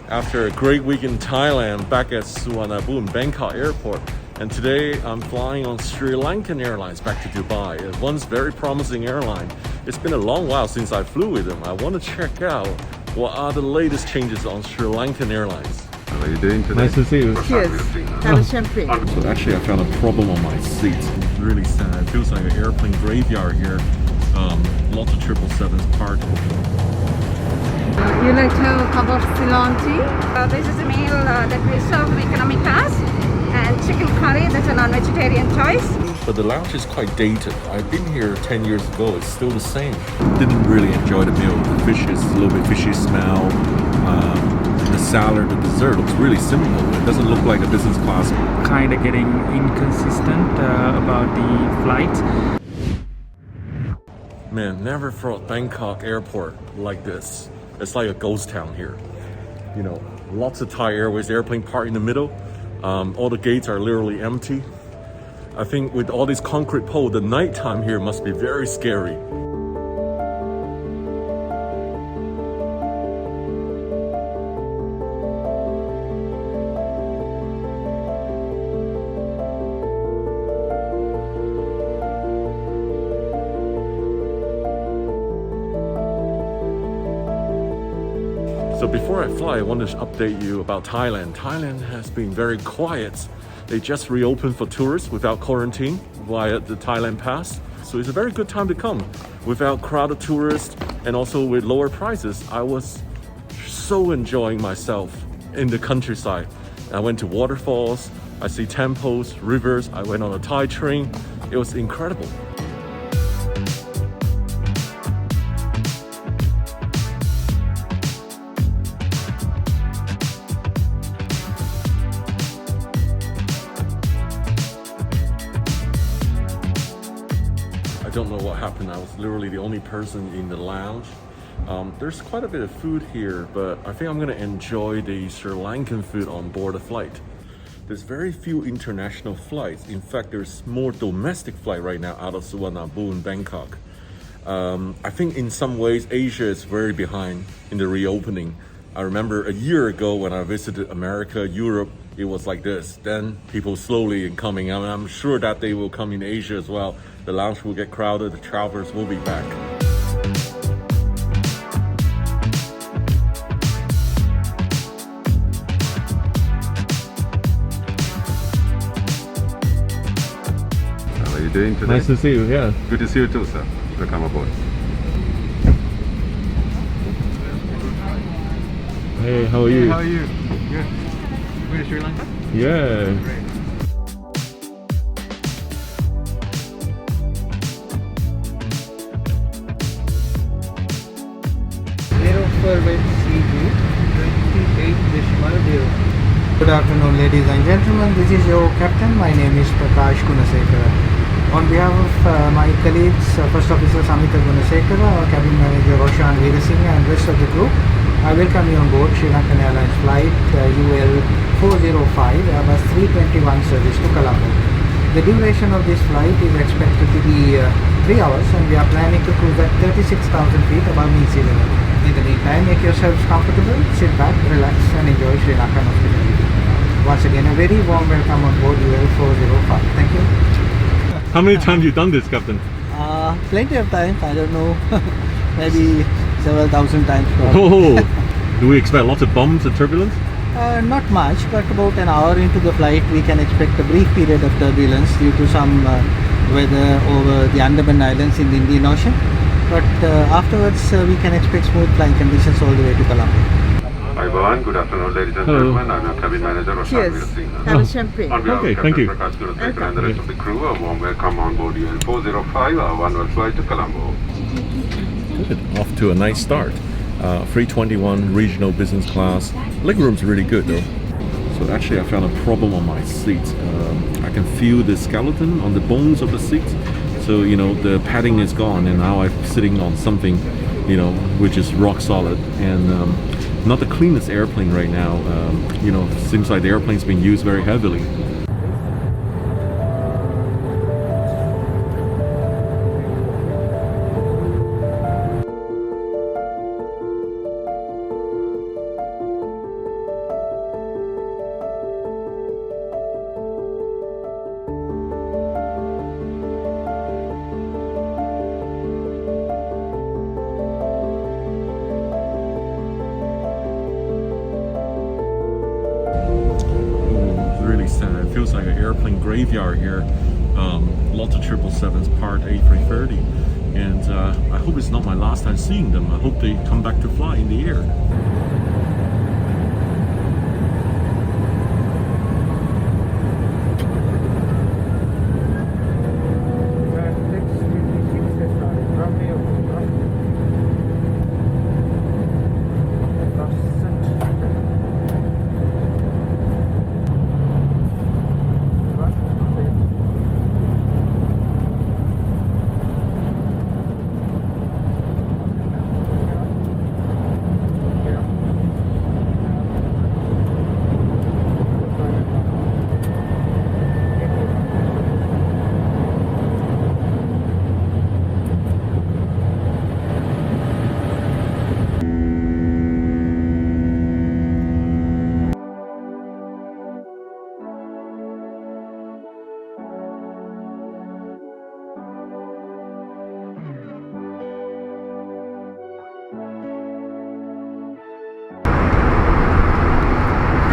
after a great week in Thailand, back at Suvarnabhumi Bangkok Airport. And today I'm flying on SriLankan Airlines back to Dubai, a once very promising airline. It's been a long while since I flew with them. I want to check out what are the latest changes on SriLankan Airlines. How are you doing today? Nice to see you. Cheers. Have a champagne. So actually I found a problem on my seat. It's really sad. It feels like an airplane graveyard here. Lots of 777s parked. You like to have a cup of Ceylon tea? This is a meal that we serve in economy class, and chicken curry, that's a non-vegetarian choice. But the lounge is quite dated. I've been here 10 years ago, it's still the same. Didn't really enjoy the meal. The fish is a little bit fishy smell. The salad, the dessert looks really simple. It doesn't look like a business class. Kind of getting inconsistent about the flight. Man, never thought Bangkok Airport like this. It's like a ghost town here. You know, lots of Thai Airways airplane parked in the middle. All the gates are literally empty. I think with all these concrete poles, the nighttime here must be very scary. So before I fly, I want to update you about Thailand. Thailand has been very quiet. They just reopened for tourists without quarantine via the Thailand Pass. So it's a very good time to come without crowded tourists and also with lower prices. I was so enjoying myself in the countryside. I went to waterfalls, I see temples, rivers, I went on a Thai train. It was incredible. I don't know what happened. I was literally the only person in the lounge. There's quite a bit of food here, but I think I'm gonna enjoy the Sri Lankan food on board the flight. There's very few international flights. In fact, there's more domestic flight right now out of Suvarnabhumi, Bangkok. I think in some ways, Asia is very behind in the reopening. I remember a year ago when I visited America, Europe, it was like this. Then people slowly coming out. I'm sure that they will come in Asia as well. The lounge will get crowded, the travelers will be back. How are you doing today? Nice to see you, yeah. Good to see you too, sir. Welcome aboard. Hey, how are you? How are you? Good. We're to Sri Lanka? Yeah. Great. Good afternoon, ladies and gentlemen. This is your captain. My name is Prakash Gunasekara. On behalf of my colleagues, First Officer Samita Gunasekara, our cabin manager Roshan Veerasinghe and rest of the group, I welcome you on board SriLankan Airlines flight UL 405 Airbus 321 service to Colombo. The duration of this flight is expected to be 3 hours, and we are planning to cruise at 36,000 feet above mean sea level. In the meantime, make yourselves comfortable, sit back, relax and enjoy Sri Lankan hospitality. Once again, a very warm welcome on board UL 405. Thank you. How many times have you done this, Captain? Plenty of times, I don't know, maybe several thousand times probably. Oh, do we expect lots of bumps and turbulence? Not much, but about an hour into the flight we can expect a brief period of turbulence due to some weather over the Andaman Islands in the Indian Ocean. But afterwards we can expect smooth flying conditions all the way to Colombo. Hi, everyone. Good afternoon, ladies and gentlemen. I'm your cabin manager, Roshan Cheers. Veerasinghe. Have a champagne. On behalf Okay, of thank Captain you. Prakash Gunasekara and the rest of the crew, a warm welcome on board UL 405, our one-way flight to Colombo. Good. Off to a nice start. 321 regional business class. Legroom's really good though. So actually I found a problem on my seat. I can feel the skeleton on the bones of the seat. So, you know, the padding is gone and now I'm sitting on something, you know, which is rock solid. And not the cleanest airplane right now. You know, seems like the airplane's being used very heavily. feels like an airplane graveyard here. Lots of 777s parked A330, and I hope it's not my last time seeing them. I hope they come back to fly in the air.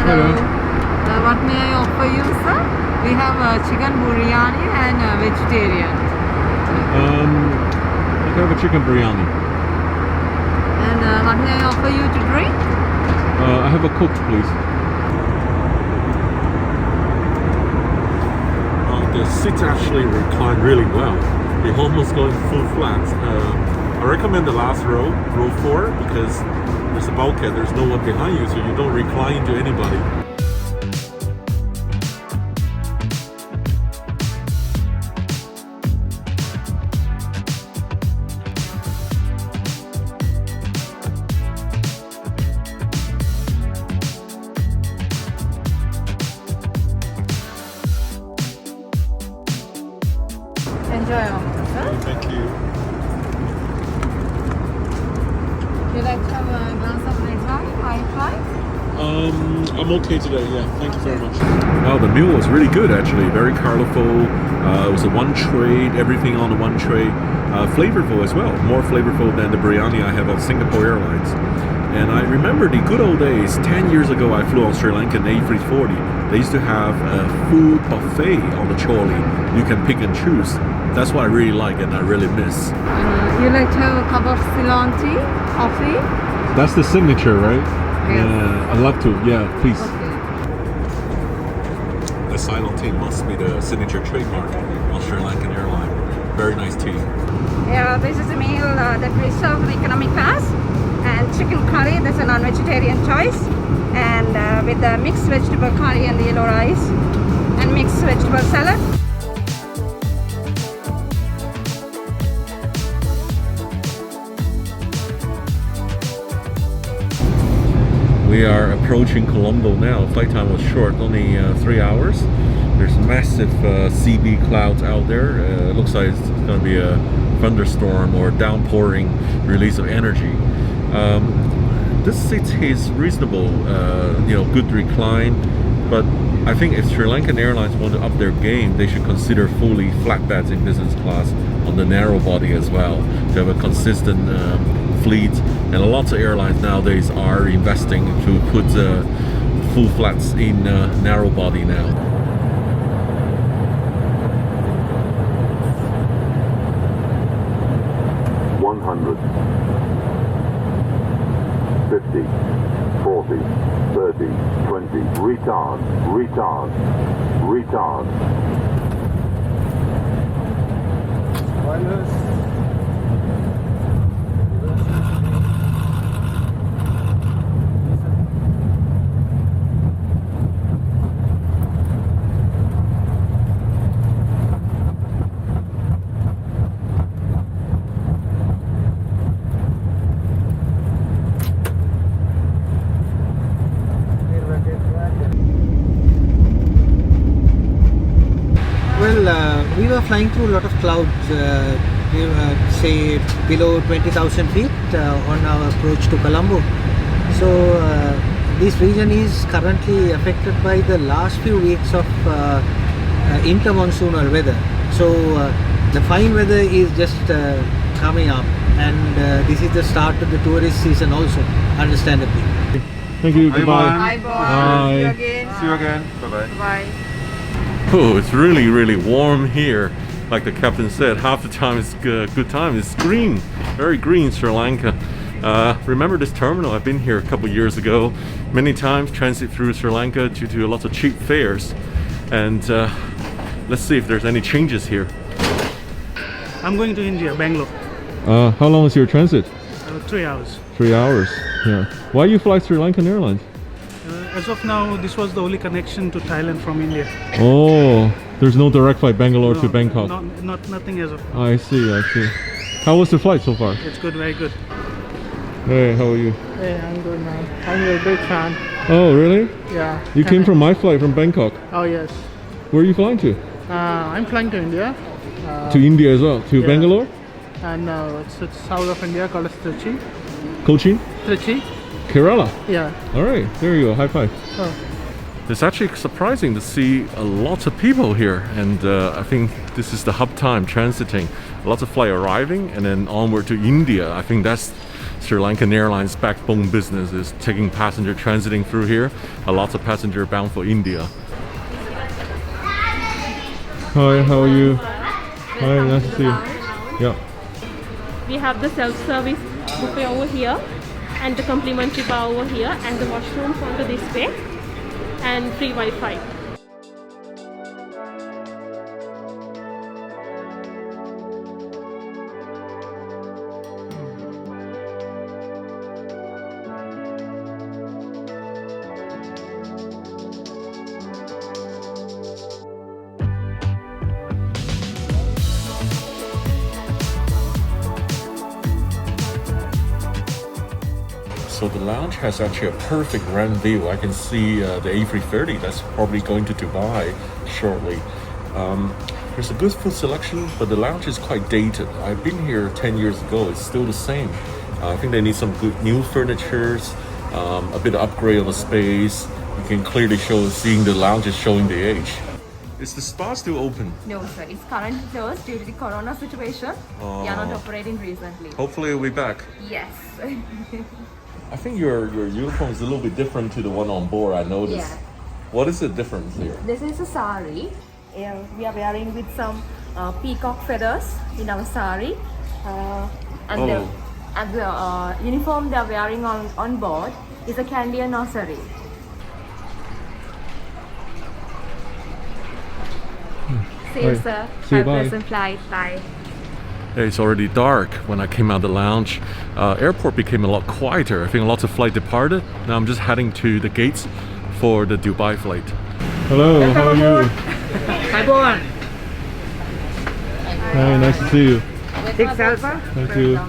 Hello. What may I offer you, sir? We have chicken biryani and vegetarian. I have a chicken biryani. And what may I offer you to drink? I have a Coke, please. The seats actually recline really well. They almost go in full flat. I recommend the last row, row 4, because there's a bulkhead, there's no one behind you, so you don't recline into anybody. Enjoy, sir. Thank you. Would you like to have a glass of red wine while flight? I'm okay today, yeah. Thank you very much. Wow, the meal was really good actually. Very colorful. It was a one tray, everything on the one tray. Flavorful as well. More flavorful than the biryani I have on Singapore Airlines. And I remember the good old days. 10 years ago, I flew on SriLankan A330. They used to have a food buffet on the trolley. You can pick and choose. That's what I really like and I really miss. You like to have a cup of Ceylon tea, coffee? That's the signature, right? Yes. Yeah, I'd love to. Yeah, please. Okay. The Ceylon tea must be the signature trademark on SriLankan Airlines. Very nice tea. Yeah, this is a meal that we serve in economy class, and chicken curry, that's a non-vegetarian choice, and with the mixed vegetable curry and the yellow rice, and mixed vegetable salad. We are approaching Colombo now. Flight time was short, only 3 hours. There's massive CB clouds out there. It looks like it's going to be a thunderstorm or downpouring release of energy. This seat is reasonable, good recline. But I think if SriLankan Airlines want to up their game, they should consider fully flatbeds in business class on the narrow body as well, to have a consistent fleet. And lots of airlines nowadays are investing to put full flats in narrow body now. $100, $50, $40, $30, $20, retard, retard, retard. Well, we were flying through a lot of clouds, we were, say below 20,000 feet on our approach to Colombo. So this region is currently affected by the last few weeks of intermonsoonal weather. So the fine weather is just coming up, and this is the start of the tourist season also, understandably. Thank you. Bye Goodbye. Bye, boss. Bye. See you again. See you again. Bye-bye. Bye. Oh, it's really, really warm here. Like the captain said, half the time it's good time. It's green, very green Sri Lanka. Remember this terminal? I've been here a couple years ago. Many times transit through Sri Lanka due to lots of cheap fares. And let's see if there's any changes here. I'm going to India, Bangalore. How long is your transit? 3 hours. 3 hours. Yeah. Why you fly SriLankan Airlines? As of now, this was the only connection to Thailand from India. Oh, there's no direct flight Bangalore to Bangkok. Nothing as of now. I see. How was the flight so far? It's good, very good. Hey, how are you? Hey, I'm good, man. I'm your big fan. Oh, really? Yeah. You came from my flight from Bangkok. Oh, yes. Where are you flying to? I'm flying to India. To India as well? To Bangalore? And it's south of India, called as Trichy. Cochin? Trichy? Kerala? Yeah. Alright, there you go. High five. Oh. It's actually surprising to see a lot of people here, and I think this is the hub time transiting. Lots of flight arriving and then onward to India. I think that's SriLankan Airlines backbone business, is taking passenger transiting through here. A lot of passenger bound for India. Hi, how are you? Hi, nice to see you. Yeah. We have the self-service buffet over here, and the complimentary bar over here, and the washrooms onto this way, and free Wi-Fi. So the lounge has actually a perfect grand view. I can see the A330 that's probably going to Dubai shortly. There's a good food selection, but the lounge is quite dated. I've been here 10 years ago. It's still the same. I think they need some good new furnitures, a bit of upgrade of the space. You can clearly seeing the lounge is showing the age. Is the spa still open? No, sir. It's currently closed due to the corona situation. We are not operating recently. Hopefully it'll be back. Yes. I think your uniform is a little bit different to the one on board, I noticed. Yeah. What is the difference here? This is a sari. We are wearing with some peacock feathers in our sari. And the uniform they are wearing on board is a Candian nursery. See you, sir. See you, Have a bye. pleasant flight. Bye. It's already dark when I came out of the lounge. Airport became a lot quieter. I think lots of flight departed. Now I'm just heading to the gates for the Dubai flight. Hello, how are you? Hi, Bowen. Hi, nice to see you. Six Alpha. Thank you.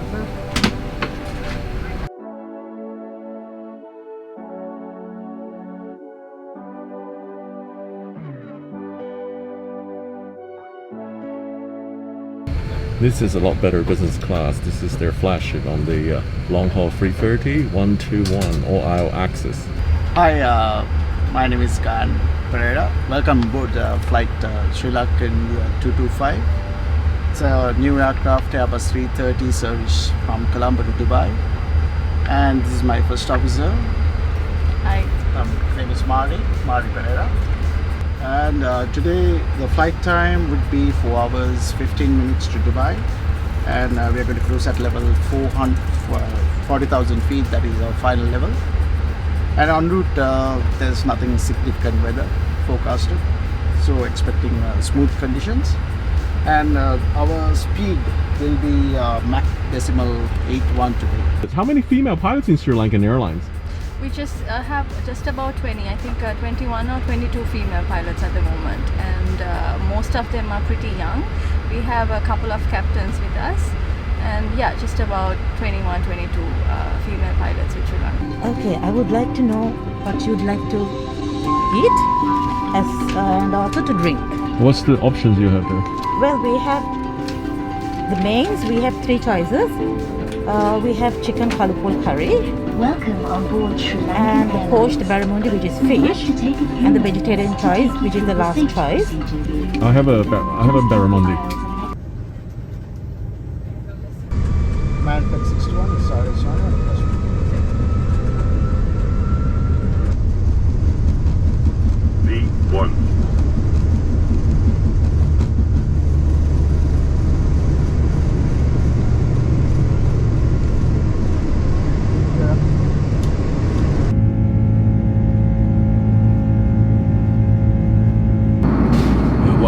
This is a lot better business class. This is their flagship on the long-haul 330 121 all-aisle access. Hi, my name is Khan Pereira. Welcome aboard flight SriLankan 225. It's a new aircraft Airbus 330 service from Colombo to Dubai. And this is my first officer. Hi. My name is Mari Pereira. And today the flight time would be 4 hours 15 minutes to Dubai, and we are going to cruise at level 40,000 feet. That is our final level. And en route there's nothing significant weather forecasted, so expecting smooth conditions. And our speed will be Mach decimal 81 today. How many female pilots in SriLankan Airlines? We just have just about 20, I think 21 or 22 female pilots at the moment, and most of them are pretty young. We have a couple of captains with us, and yeah, just about 21, 22 female pilots which we run. Okay, I would like to know what you'd like to eat and also to drink. What's the options you have there? Well, we have the mains, we have 3 choices. We have chicken kalupul curry. Welcome on board SriLankan and the poached barramundi, which is fish, and the vegetarian choice, which is the last choice. I have a barramundi. Manfred 61 is Arizona. V1.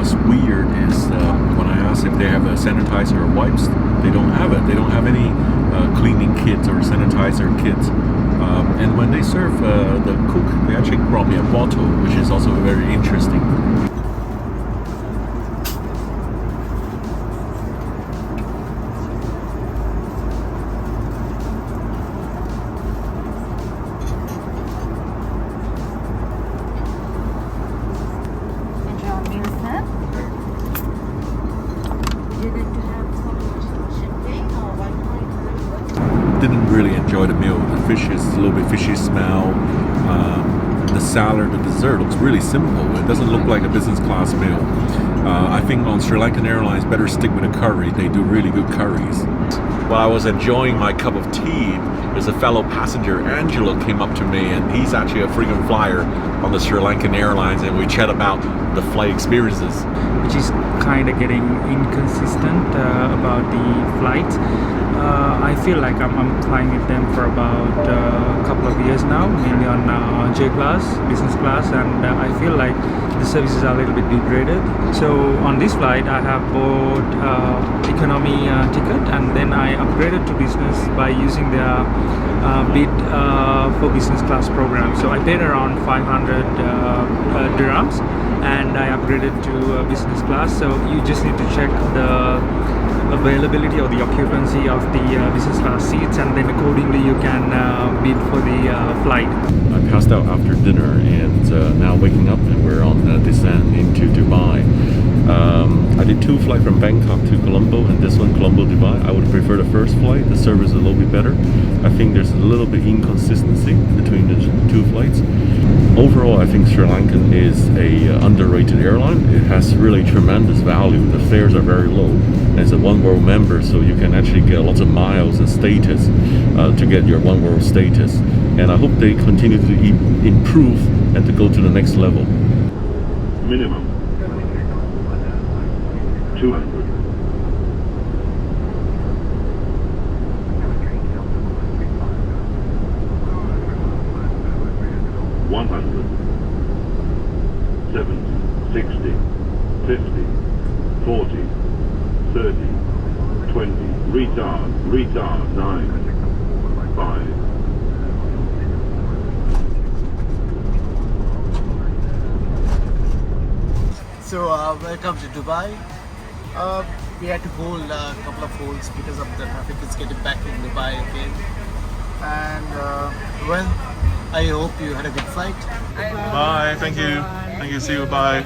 what's weird is when I ask if they have a sanitizer or wipes, they don't have it. They don't have any cleaning kits or sanitizer kits. And when they serve the cook, they actually brought me a bottle, which is also very interesting. Didn't really enjoy the meal. The fish is a little bit fishy smell. The salad, the dessert looks really simple. It doesn't look like a business class meal. I think on SriLankan Airlines better stick with a curry. They do really good curries. While I was enjoying my cup of tea, there's a fellow passenger, Angelo, came up to me, and he's actually a frequent flyer on the SriLankan Airlines, and we chat about the flight experiences. Which is kind of getting inconsistent about the flight. I feel like I'm flying with them for about a couple of years now, mainly on J class, business class, and I feel like the services are a little bit degraded. So on this flight I have bought economy ticket, and then I upgraded to business by using their bid for business class program. So I paid around 500 dirhams and I upgraded to business class. So you just need to check the availability or the occupancy of the business class seats, and then accordingly you can bid for the flight. I passed out after dinner, and now waking up, and we're on the descent into Dubai. I did 2 flights from Bangkok to Colombo, and this one Colombo Dubai. I would prefer the first flight. The service is a little bit better. I think there's a little bit inconsistency between the 2 flights. Overall, I think SriLankan is a underrated airline. It has really tremendous value. The fares are very low. It's a One World member, so you can actually get lots of miles and status to get your One World status. And I hope they continue to improve and to go to the next level. Minimum 200. $100, 70, 60, 50, 40, 30, 20, retard, 9, 5. So welcome to Dubai. We had to hold a couple of holds because of the traffic is getting back in Dubai again. And well, I hope you had a good flight. Bye. Thank you. Thank you. See you. Bye.